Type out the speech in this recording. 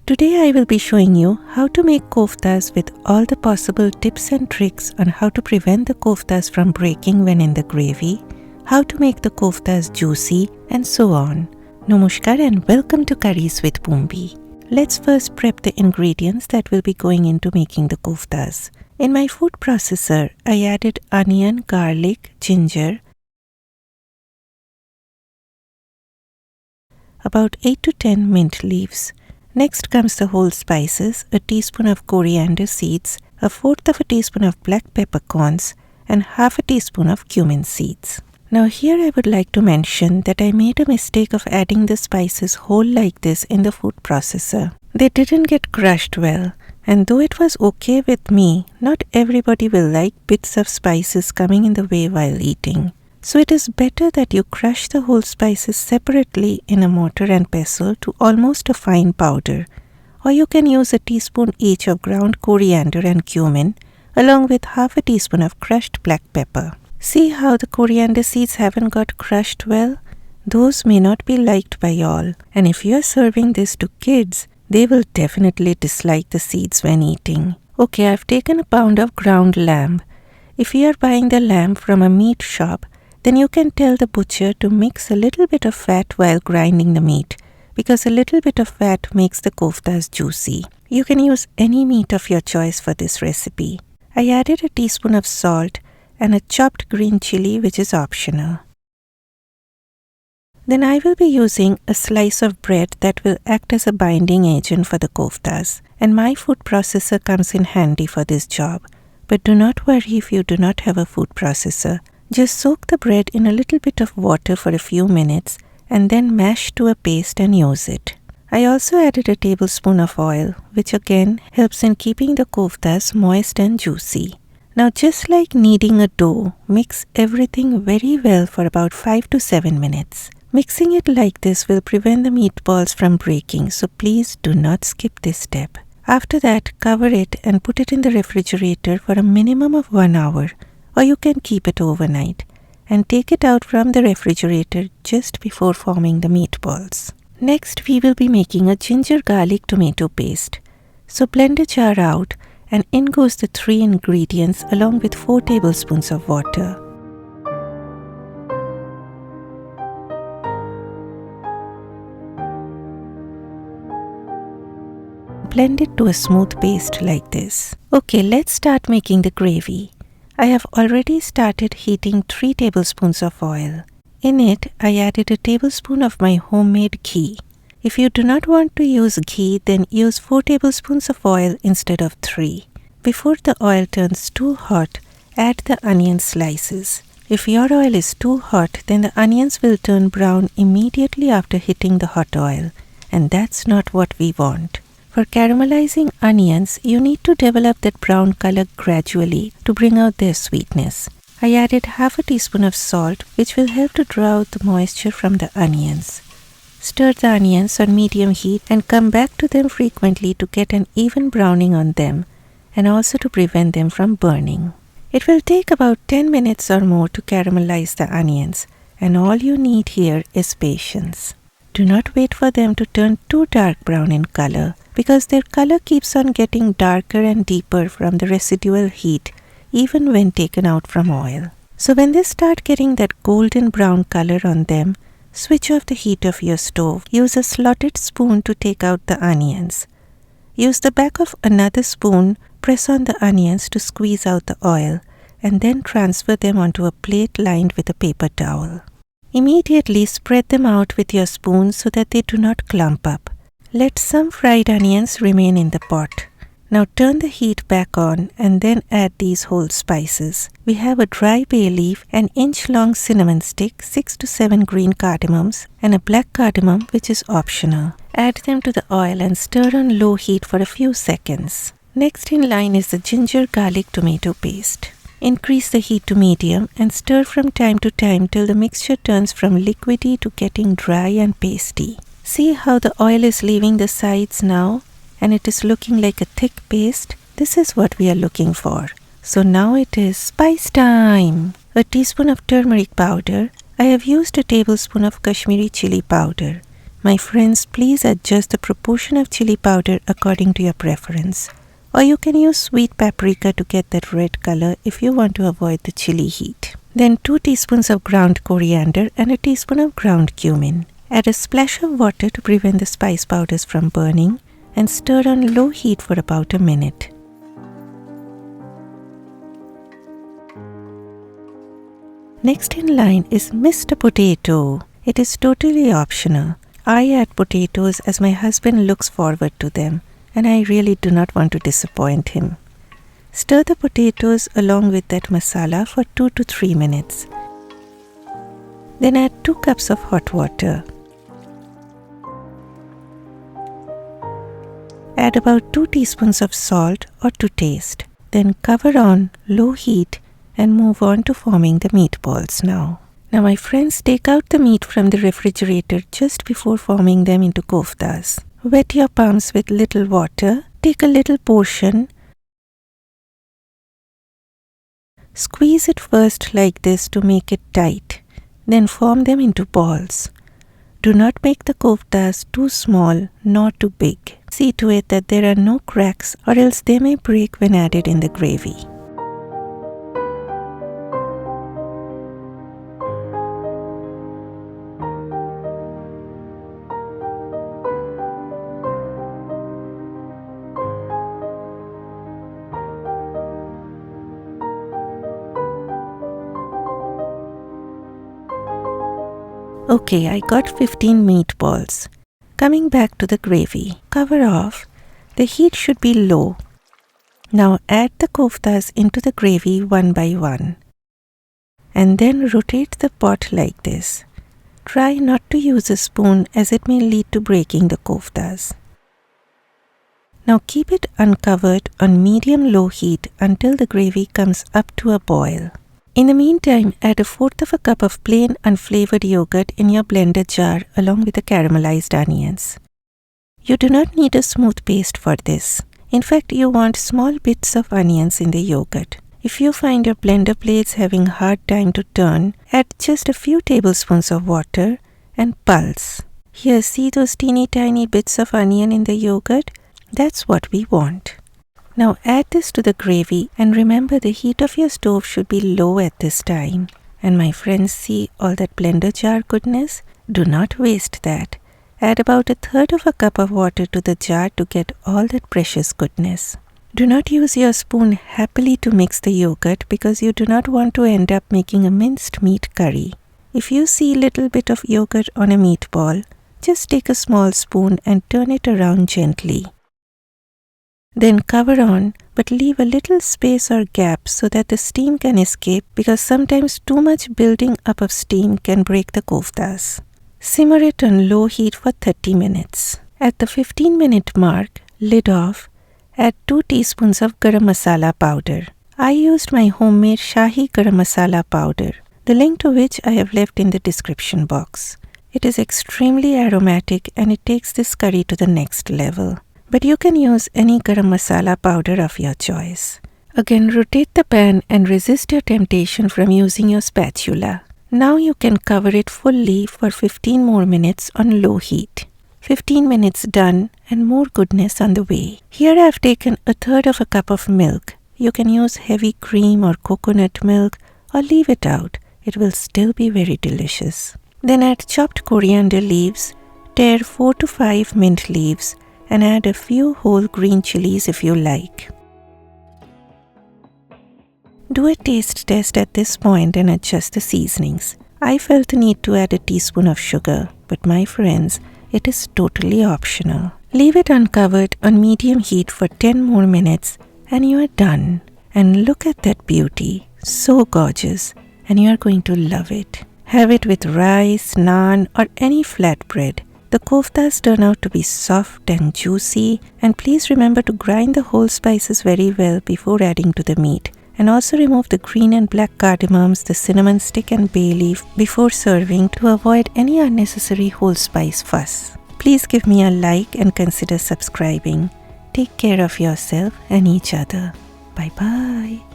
Today I will be showing you how to make koftas with all the possible tips and tricks on how to prevent the koftas from breaking when in the gravy, how to make the koftas juicy, and so on. Namaskar and welcome to Curries with Bumbi. Let's first prep the ingredients that will be going into making the koftas. In my food processor, I added onion, garlic, ginger, about 8 to 10 mint leaves. Next comes the whole spices, a teaspoon of coriander seeds, a fourth of a teaspoon of black peppercorns, and half a teaspoon of cumin seeds. Now here I would like to mention that I made a mistake of adding the spices whole like this in the food processor. They didn't get crushed well, and though it was okay with me, not everybody will like bits of spices coming in the way while eating. So it is better that you crush the whole spices separately in a mortar and pestle to almost a fine powder, or you can use a teaspoon each of ground coriander and cumin along with half a teaspoon of crushed black pepper. See how the coriander seeds haven't got crushed well? Those may not be liked by all, and if you are serving this to kids, they will definitely dislike the seeds when eating. Okay, I've taken a pound of ground lamb. If you are buying the lamb from a meat shop, then you can tell the butcher to mix a little bit of fat while grinding the meat, because a little bit of fat makes the koftas juicy. You can use any meat of your choice for this recipe. I added a teaspoon of salt and a chopped green chilli, which is optional. Then I will be using a slice of bread that will act as a binding agent for the koftas, and my food processor comes in handy for this job. But do not worry if you do not have a food processor. Just soak the bread in a little bit of water for a few minutes and then mash to a paste and use it. I also added a tablespoon of oil, which again helps in keeping the koftas moist and juicy. Now just like kneading a dough, mix everything very well for about 5 to 7 minutes. Mixing it like this will prevent the meatballs from breaking, so please do not skip this step. After that, cover it and put it in the refrigerator for a minimum of 1 hour. Or you can keep it overnight and take it out from the refrigerator just before forming the meatballs. Next, we will be making a ginger garlic tomato paste. So blend a jar out and in goes the 3 ingredients along with 4 tablespoons of water. Blend it to a smooth paste like this. Okay, let's start making the gravy. I have already started heating 3 tablespoons of oil. In it, I added a tablespoon of my homemade ghee. If you do not want to use ghee, then use 4 tablespoons of oil instead of 3. Before the oil turns too hot, add the onion slices. If your oil is too hot, then the onions will turn brown immediately after hitting the hot oil, and that's not what we want. For caramelizing onions, you need to develop that brown color gradually to bring out their sweetness. I added half a teaspoon of salt, which will help to draw out the moisture from the onions. Stir the onions on medium heat and come back to them frequently to get an even browning on them and also to prevent them from burning. It will take about 10 minutes or more to caramelize the onions, and all you need here is patience. Do not wait for them to turn too dark brown in color, because their color keeps on getting darker and deeper from the residual heat even when taken out from oil. So when they start getting that golden brown color on them, switch off the heat of your stove. Use a slotted spoon to take out the onions. Use the back of another spoon, press on the onions to squeeze out the oil, and then transfer them onto a plate lined with a paper towel. Immediately spread them out with your spoon so that they do not clump up. Let some fried onions remain in the pot. Now turn the heat back on and then add these whole spices. We have a dry bay leaf, an inch-long cinnamon stick, 6 to 7 green cardamoms, and a black cardamom, which is optional. Add them to the oil and stir on low heat for a few seconds. Next in line is the ginger garlic tomato paste. Increase the heat to medium and stir from time to time till the mixture turns from liquidy to getting dry and pasty. See how the oil is leaving the sides now and it is looking like a thick paste? This is what we are looking for. So now it is spice time. A teaspoon of turmeric powder. I have used a tablespoon of Kashmiri chilli powder. My friends, please adjust the proportion of chili powder according to your preference. Or you can use sweet paprika to get that red color if you want to avoid the chili heat. Then 2 teaspoons of ground coriander and a teaspoon of ground cumin. Add a splash of water to prevent the spice powders from burning and stir on low heat for about a minute. Next in line is Mr. Potato. It is totally optional. I add potatoes as my husband looks forward to them, and I really do not want to disappoint him. Stir the potatoes along with that masala for 2 to 3 minutes. Then add 2 cups of hot water. Add about 2 teaspoons of salt or to taste. Then cover on low heat and move on to forming the meatballs now. Now my friends, take out the meat from the refrigerator just before forming them into koftas. Wet your palms with little water. Take a little portion. Squeeze it first like this to make it tight. Then form them into balls. Do not make the koftas too small nor too big. See to it that there are no cracks or else they may break when added in the gravy. Okay, I got 15 meatballs. Coming back to the gravy, cover off. The heat should be low. Now add the koftas into the gravy one by one. And then rotate the pot like this. Try not to use a spoon as it may lead to breaking the koftas. Now keep it uncovered on medium-low heat until the gravy comes up to a boil. In the meantime, add 1/4 cup of plain unflavored yogurt in your blender jar along with the caramelized onions. You do not need a smooth paste for this. In fact, you want small bits of onions in the yogurt. If you find your blender blades having a hard time to turn, add just a few tablespoons of water and pulse. Here, see those teeny tiny bits of onion in the yogurt? That's what we want. Now add this to the gravy and remember the heat of your stove should be low at this time. And my friends, see all that blender jar goodness? Do not waste that. Add about 1/3 cup of water to the jar to get all that precious goodness. Do not use your spoon happily to mix the yogurt because you do not want to end up making a minced meat curry. If you see a little bit of yogurt on a meatball, just take a small spoon and turn it around gently. Then cover on, but leave a little space or gap so that the steam can escape because sometimes too much building up of steam can break the koftas. Simmer it on low heat for 30 minutes. At the 15-minute mark, lid off, add 2 teaspoons of garam masala powder. I used my homemade Shahi garam masala powder, the link to which I have left in the description box. It is extremely aromatic and it takes this curry to the next level. But you can use any garam masala powder of your choice. Again, rotate the pan and resist your temptation from using your spatula. Now you can cover it fully for 15 more minutes on low heat. 15 minutes done and more goodness on the way. Here I have taken 1/3 cup of milk. You can use heavy cream or coconut milk or leave it out. It will still be very delicious. Then add chopped coriander leaves, tear 4 to 5 mint leaves, and add a few whole green chilies if you like. Do a taste test at this point and adjust the seasonings. I felt the need to add a teaspoon of sugar, but my friends, it is totally optional. Leave it uncovered on medium heat for 10 more minutes and you are done. And look at that beauty, so gorgeous, and you are going to love it. Have it with rice, naan or any flatbread. The koftas turn out to be soft and juicy, and please remember to grind the whole spices very well before adding to the meat, and also remove the green and black cardamoms, the cinnamon stick and bay leaf before serving to avoid any unnecessary whole spice fuss. Please give me a like and consider subscribing. Take care of yourself and each other. Bye bye.